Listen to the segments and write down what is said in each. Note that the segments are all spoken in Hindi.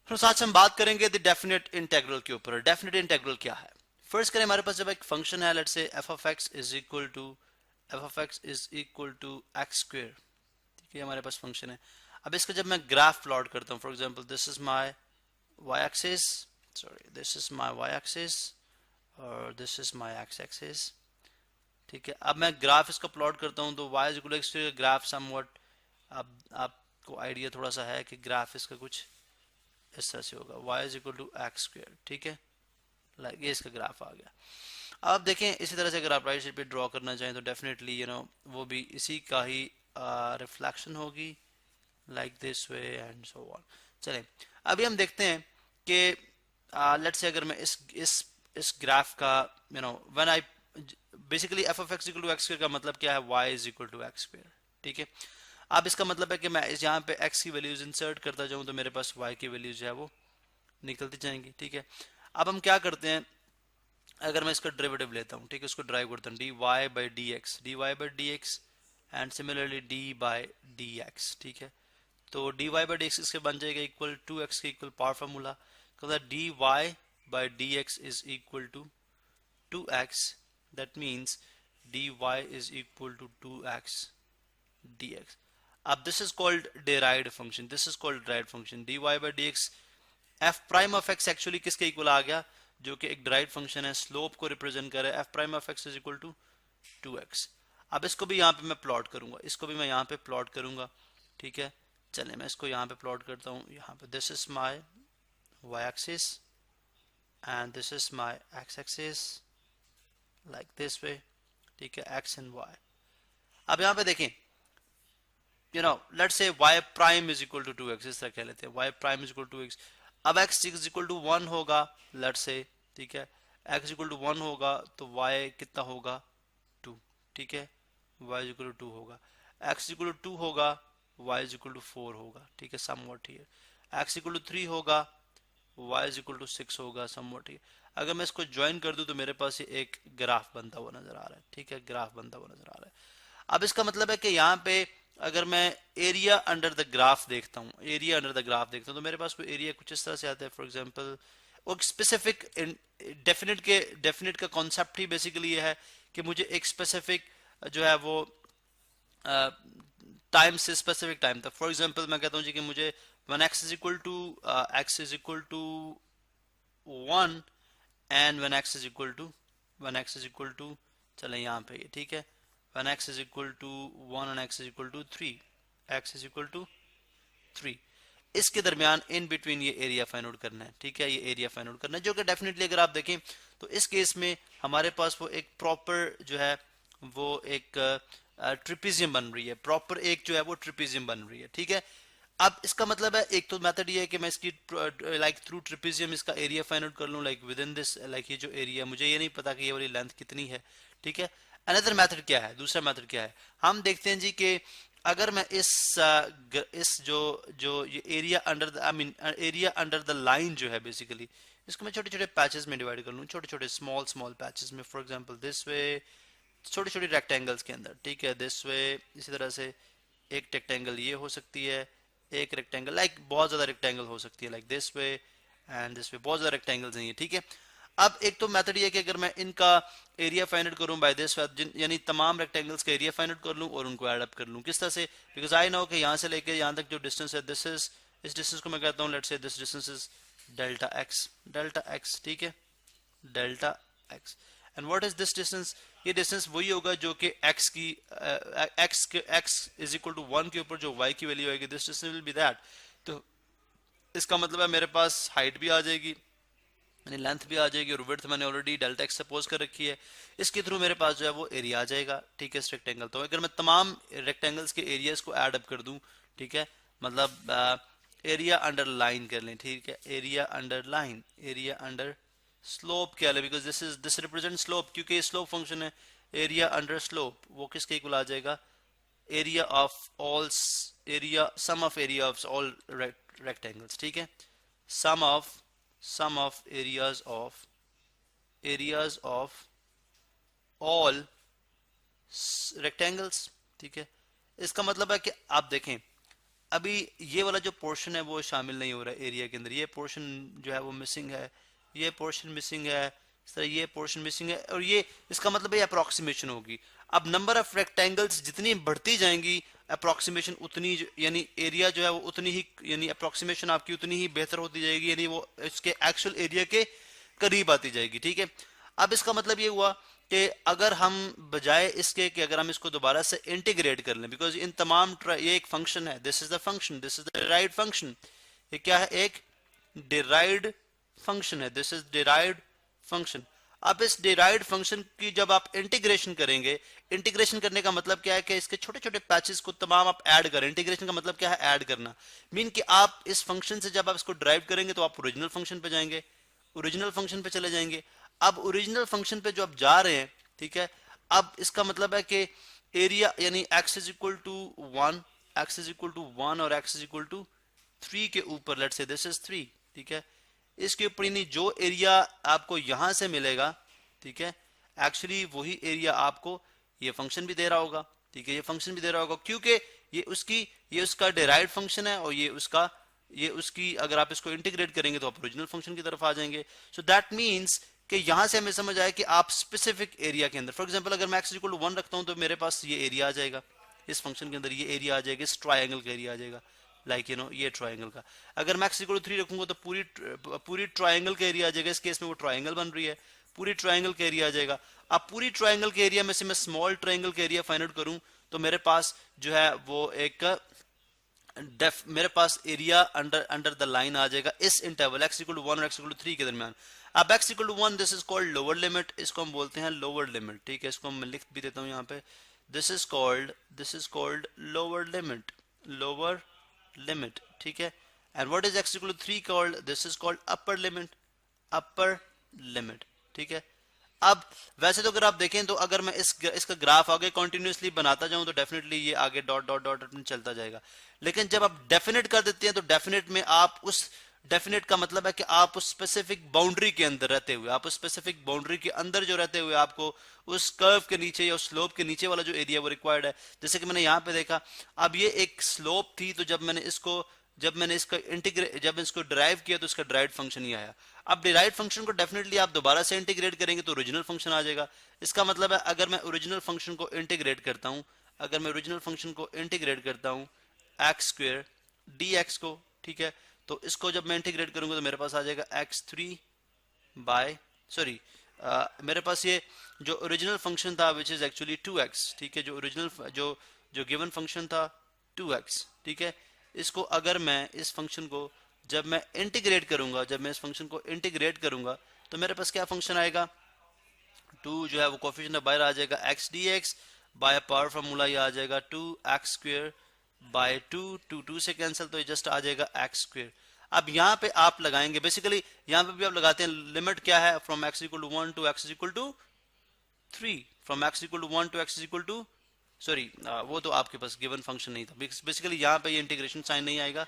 तो आज हम बात करेंगे द डेफिनेट इंटेग्रल के ऊपर। डेफिनेट इंटेग्रल क्या है? फर्स्ट करें, हमारे पास जब एक फंक्शन है, let's say f of x is equal to x square. ठीक है, हमारे पास फंक्शन है। अब इसका जब मैं ग्राफ प्लॉट करता हूँ, for example this is my Y axis, sorry this is my Y axis और this is my X axis. ठीक है, अब मैं ग्राफ इसका प्लॉट करता हूँ तो y is equal to graph somewhat. अब आपको आइडिया थोड़ा सा है कि ग्राफ इसका कुछ इस तरह से होगा, y is equal to x square. ठीक है, लाइक ये इसका ग्राफ आ गया। अब आप देखें, इसी तरह से अगर आप राइट साइड पे ड्रॉ करना चाहें तो डेफिनेटली वो भी इसी का ही रिफ्लेक्शन होगी, like this way and so on. चलें, अभी हम देखते हैं कि लेट्स से अगर मैं इस ग्राफ का when I basically f of x equal to x square का मतलब क्या है, y is equal to x square. ठीक है, अब इसका मतलब है कि मैं इस यहाँ पे x की वैल्यूज इंसर्ट करता जाऊँ तो मेरे पास y की वैल्यूज जो है वो निकलती जाएंगी। ठीक है, अब हम क्या करते हैं, अगर मैं इसका डेरिवेटिव लेता हूँ, ठीक है, उसको ड्राइव करता हूँ, d y by d x and similarly d by d x. ठीक है, तो d y by d x इसके बन जाएगा इक्वल टू एक्स के equal power formula, d y by d x is equal to 2x, that means dy is equal to 2x dx. अब this is called derived function, this is called derived function dy by dx। f prime of x actually किसके इक्वल आ गया, जो कि एक derived फंक्शन है, स्लोप को रिप्रेजेंट करे, f prime of x is equal to 2x। अब इसको भी यहाँ पे मैं प्लॉट करूंगा, इसको भी मैं यहाँ पे प्लॉट करूंगा। ठीक है, चलिए मैं इसको यहाँ पे प्लॉट करता हूँ। यहाँ पे this is my y axis and this is my x axis, like this way. ठीक है, x एंड y। अब यहाँ पे देखें, let's say y prime is equal to 2x, इस तरह कह लेते हैं y prime is equal to 2x। अब x इज इक्वल टू 1 होगा, लेट्स से, ठीक है, x इक्वल टू 1 होगा तो y कितना होगा, 2। ठीक है, y इज इक्वल टू 2 होगा, x इक्वल टू 2 होगा, y इज इक्वल टू 4 होगा। ठीक है, somewhat here x equal to 3 होगा, y इज इक्वल टू 6 होगा, समवॉट हियर। अगर मैं इसको ज्वाइन कर दूं तो मेरे पास ये एक ग्राफ बनता हुआ नजर आ रहा है। ठीक है, ग्राफ बनता हुआ नजर आ रहा है। अब इसका मतलब है कि यहाँ पे अगर मैं एरिया अंडर द ग्राफ देखता हूँ, एरिया अंडर द ग्राफ देखता हूँ तो मेरे पास कोई एरिया कुछ इस तरह से आता है। फॉर एग्जांपल और स्पेसिफिक डेफिनेट का कॉन्सेप्ट ही बेसिकली ये है कि मुझे एक स्पेसिफिक जो है वो टाइम से स्पेसिफिक टाइम तक, फॉर एग्जांपल मैं कहता हूँ जी कि मुझे when x is equal to 1 and when x is equal to चलें यहाँ पे, ठीक है, when x is equal to 1 and x is equal to 3, x is equal to 3, इसके दरमियान इन बिटवीन ये एरिया फाइंड आउट करना है। ठीक है, ये एरिया फाइंड आउट करना है, जो कि डेफिनेटली अगर आप देखें तो इस केस में हमारे पास वो एक प्रॉपर जो है वो एक ट्रिपीजियम बन रही है, प्रॉपर एक जो है वो ट्रिपीजियम बन रही है। ठीक है, अब इसका मतलब है एक तो मेथड ये है कि मैं इसकी लाइक थ्रू ट्रिपीजियम इसका एरिया फाइंड आउट कर लूं, like with in this, like ये जो एरिया मुझे ये नहीं पता कि ये वाली लेंथ कितनी है। ठीक है, अनदर मेथड क्या है, दूसरा मेथड क्या है, हम देखते हैं जी कि अगर मैं इस जो ये area under the area under the line जो है बेसिकली, इसको मैं छोटे छोटे पैचेस में डिवाइड कर लूँ, छोटे छोटे स्मॉल पैचेस में, फॉर एग्जांपल दिस वे, छोटी छोटी रेक्टेंगल्स के अंदर। ठीक है, दिस वे, इसी तरह से एक रेक्टेंगल ये हो सकती है, एक रेक्टेंगल लाइक बहुत ज्यादा रेक्टेंगल हो सकती है, like this way and this way, बहुत ज्यादा रेक्टेंगल्स हैं ये। ठीक है, अब एक तो मेथड ये है कि अगर मैं इनका एरिया फाइंड आउट करूं बाय दिस, यानी तमाम रेक्टेंगल्स का एरिया फाइंड आउट कर लूं और उनको ऐड अप कर लूं, किस तरह से, बिकॉज आई नो कि यहां से लेके यहां तक जो डिस्टेंस है, दिस इज, इस डिस्टेंस को मैं कहता हूं, let's say this distance is delta x. ठीक है, delta x, and what is this distance, ये डिस्टेंस वही होगा जो कि x की x इज इक्वल टू 1 के ऊपर जो y की वैल्यू आएगी, this distance will be that. तो इसका मतलब है मेरे पास हाइट भी आ जाएगी, यानी लेंथ भी आ जाएगी, और विड्थ मैंने ऑलरेडी डेल्टा एक्स सपोज कर रखी है, इसके थ्रू मेरे पास जो है वो एरिया आ जाएगा। ठीक है, इस रेक्टेंगल, तो अगर मैं तमाम रेक्टेंगल्स के एरियाज को ऐड अप कर दूं, ठीक है, मतलब एरिया अंडर लाइन कर लें, ठीक है, area under line, area under slope क्या है, बिकॉज दिस रिप्रेजेंट स्लोप, क्योंकि ये स्लोप फंक्शन है, एरिया अंडर स्लोप वो किसके इक्वल आ जाएगा, area of all, area sum of area of all rectangles. ठीक है, sum of areas of all rectangles. ठीक है, इसका मतलब है कि आप देखें अभी ये वाला जो पोर्शन है वो शामिल नहीं हो रहा है एरिया के अंदर, ये पोर्शन जो है वो मिसिंग है, ये पोर्शन मिसिंग है, इस तरह ये पोर्शन मिसिंग है, और ये इसका मतलब है अप्रोक्सीमेशन होगी। अब नंबर ऑफ रेक्टेंगल्स जितनी बढ़ती जाएंगी अप्रोक्सीमेशन उतनी यानी एरिया जो है वो उतनी ही यानी अप्रोक्सीमेशन आपकी उतनी ही बेहतर होती जाएगी, यानी वो इसके एक्चुअल एरिया के करीब आती जाएगी। ठीक है, अब इसका मतलब ये हुआ कि अगर हम बजाय इसके कि अगर हम इसको दोबारा से इंटीग्रेट कर लें, बिकॉज इन तमाम ये एक फंक्शन है, this is the function, this is the derived function, ये क्या है, एक डिराइव्ड फंक्शन है, दिस इज डिराइव्ड फंक्शन। अब इस डिराइव्ड फंक्शन की जब आप इंटीग्रेशन करेंगे, इंटीग्रेशन करने का मतलब क्या है कि इसके छोटे छोटे पैचेस को तमाम आप ऐड करें। इंटीग्रेशन का मतलब क्या है, ऐड करना। मीन कि आप इस फंक्शन से जब आप इसको ड्राइव करेंगे तो आप ओरिजिनल फंक्शन पे जाएंगे, ओरिजिनल फंक्शन पे चले जाएंगे। अब ओरिजिनल फंक्शन पे जो आप जा रहे हैं, ठीक है, अब इसका मतलब है कि एरिया यानी x is equal to 1, x is equal to 1 और x इज इक्वल टू 3 के ऊपर, लेट्स से दिस इज 3, ठीक है, इसके ऊपर यानी जो एरिया आपको यहां से मिलेगा, ठीक है, एक्चुअली वही एरिया आपको ये फंक्शन भी दे रहा होगा। ठीक है, ये फंक्शन भी दे रहा होगा क्योंकि ये उसका डिराइव्ड फंक्शन है और ये उसकी अगर आप इसको इंटीग्रेट करेंगे तो आप ओरिजिनल फंक्शन की तरफ आ जाएंगे। सो दैट मीन्स कि यहां से हमें समझ आया कि आप स्पेसिफिक एरिया के अंदर, फॉर एग्जांपल अगर मैं x इक्वल टू 1 रखता हूं तो मेरे पास ये एरिया आ जाएगा, इस फंक्शन के अंदर ये एरिया आ जाएगा, इस ट्रायंगल का एरिया आ जाएगा, लाइक यू नो ये ट्रायंगल का। अगर मैं x इक्वल टू 3 रखूंगा तो पूरी ट्रायंगल का एरिया आ जाएगा, इस केस में वो ट्रायंगल बन रही है, पूरी ट्रायंगल का एरिया आ जाएगा। अब पूरी ट्रायंगल के एरिया में से मैं स्मॉल ट्रायंगल का एरिया फाइंड आउट करूं तो मेरे पास जो है वो एक मेरे पास एरिया अंडर द लाइन आ जाएगा इस इंटरवल x इक्वल टू 1 और x इक्वल टू 3 के दरमियान। अब x equal to 1 this is called lower limit, इसको हम बोलते हैं लोअर लिमिट। ठीक है, इसको मैं लिख भी देता हूं यहाँ पे, this is called lower limit, lower limit. ठीक है, and what is x equal to 3 called, this is called upper limit, upper limit. ठीक है, अब वैसे तो अगर आप देखें तो अगर मैं इसका ग्राफ आगे कंटिन्यूसली बनाता जाऊं तो डेफिनेटली ये आगे डॉट डॉट डॉट चलता जाएगा, लेकिन जब आप डेफिनेट कर देते हैं तो डेफिनेट में आप उस डेफिनेट का मतलब है कि आप उस स्पेसिफिक बाउंड्री के अंदर रहते हुए, आप उस स्पेसिफिक बाउंड्री के अंदर जो रहते हुए आपको उस कर्व के नीचे या उस स्लोप के नीचे वाला जो एरिया वो रिक्वायर्ड है। जैसे कि मैंने यहाँ पे देखा, अब ये एक स्लोप थी तो जब मैंने इसको डिराइव किया तो इसका डिराइव्ड फंक्शन ही आया। अब डिराइव्ड फंक्शन को डेफिनेटली आप दोबारा से इंटीग्रेट करेंगे तो ओरिजिनल फंक्शन आ जाएगा। इसका मतलब है अगर मैं ओरिजिनल फंक्शन को इंटीग्रेट करता हूं, एक्स स्क्वेयर डी एक्स को, ठीक है, तो इसको जब मैं इंटीग्रेट करूंगा तो मेरे पास आ जाएगा x3 बाय मेरे पास ये जो ओरिजिनल फंक्शन था विच इज एक्चुअली 2x। ठीक है, जो ओरिजिनल जो गिवन फंक्शन था 2x। ठीक है, इसको अगर मैं इस फंक्शन को जब मैं इंटीग्रेट करूंगा, तो मेरे पास क्या फंक्शन आएगा, 2 जो है वो कोफिशिएंट बाहर आ जाएगा, x dx by power formula ये आ जाएगा 2x स्क्वायर बाय 2 से कैंसिल, तो ये जस्ट आ जाएगा x स्क्वायर। अब यहाँ पे आप लगाएंगे, बेसिकली यहाँ पे भी आप लगाते हैं लिमिट क्या है, from x equal to 1 to x equal to 3, from x equal to 1 to x equal to वो तो आपके पास गिवन फंक्शन नहीं था, बेसिकली यहाँ पे ये इंटीग्रेशन साइन नहीं आएगा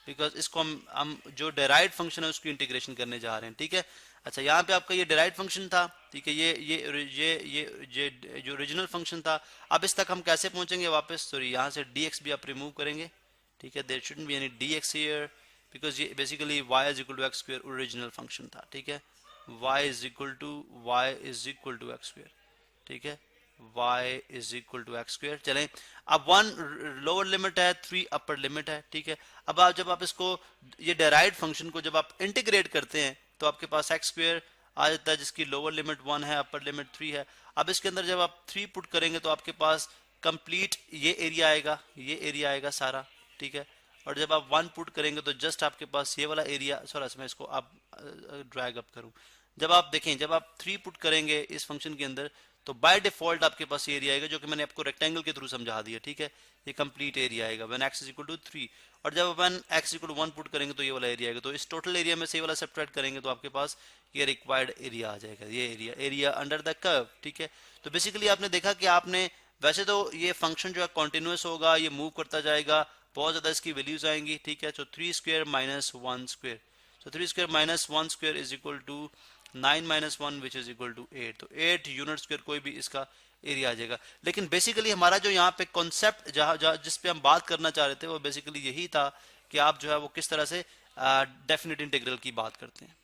बिकॉज इसको हम जो डिराइव्ड फंक्शन है उसकी इंटीग्रेशन करने जा रहे हैं। ठीक है, अच्छा यहाँ पे आपका ये डिराइव्ड फंक्शन था, ठीक है, ये जो ओरिजिनल फंक्शन था। अब इस तक हम कैसे पहुंचेंगे वापस, यहाँ से dx भी आप रिमूव करेंगे। ठीक है, there shouldn't be any dx here because ये basically y is equal to x square original function था। ठीक है, y is equal to x square. ठीक है, y is equal to X square. चलें, अब 1 लोअर लिमिट है, 3 अपर लिमिट है। ठीक है, अब जब आप इसको ये डिराइव्ड फंक्शन को जब आप इंटीग्रेट करते हैं तो आपके पास एक्स स्क्वायर आ जाता है जिसकी लोअर लिमिट 1 है, अपर लिमिट 3 है। अब इसके अंदर जब आप 3 पुट करेंगे तो आपके पास कंप्लीट ये एरिया आएगा सारा। ठीक है, और जब आप 1 पुट करेंगे तो जस्ट आपके पास ये वाला एरिया, मैं इसको आप ड्रैग अप करूं, जब आप देखें जब आप 3 पुट करेंगे इस फंक्शन के अंदर तो बाय डिफॉल्ट आपके पास ये एरिया आएगा जो कि मैंने आपको रेक्टेंगल के थ्रू समझा दिया। ठीक है, ये कंप्लीट एरिया आएगा when x is equal to 3, और जब अपन x इक्वल टू 1 पुट करेंगे तो ये वाला एरिया आएगा। तो इस टोटल एरिया में से ये वाला सब्ट्रैक्ट करेंगे तो आपके पास ये रिक्वायर्ड एरिया आ जाएगा, ये एरिया अंडर द कर्व। ठीक है, तो बेसिकली आपने देखा कि आपने वैसे तो ये फंक्शन जो है कॉन्टिन्यूस होगा, ये मूव करता जाएगा, बहुत ज्यादा इसकी वैल्यूज आएंगी। ठीक है, तो 3 square minus 1 square, so 3 square minus 1 square is equal to 9 minus 1 which is equal to 8, तो 8 यूनिट स्क्वायर कोई भी इसका एरिया आ जाएगा। लेकिन बेसिकली हमारा जो यहाँ पे कॉन्सेप्ट जहाँ जिस पे हम बात करना चाह रहे थे वो बेसिकली यही था कि आप जो है वो किस तरह से डेफिनेट इंटीग्रल की बात करते हैं।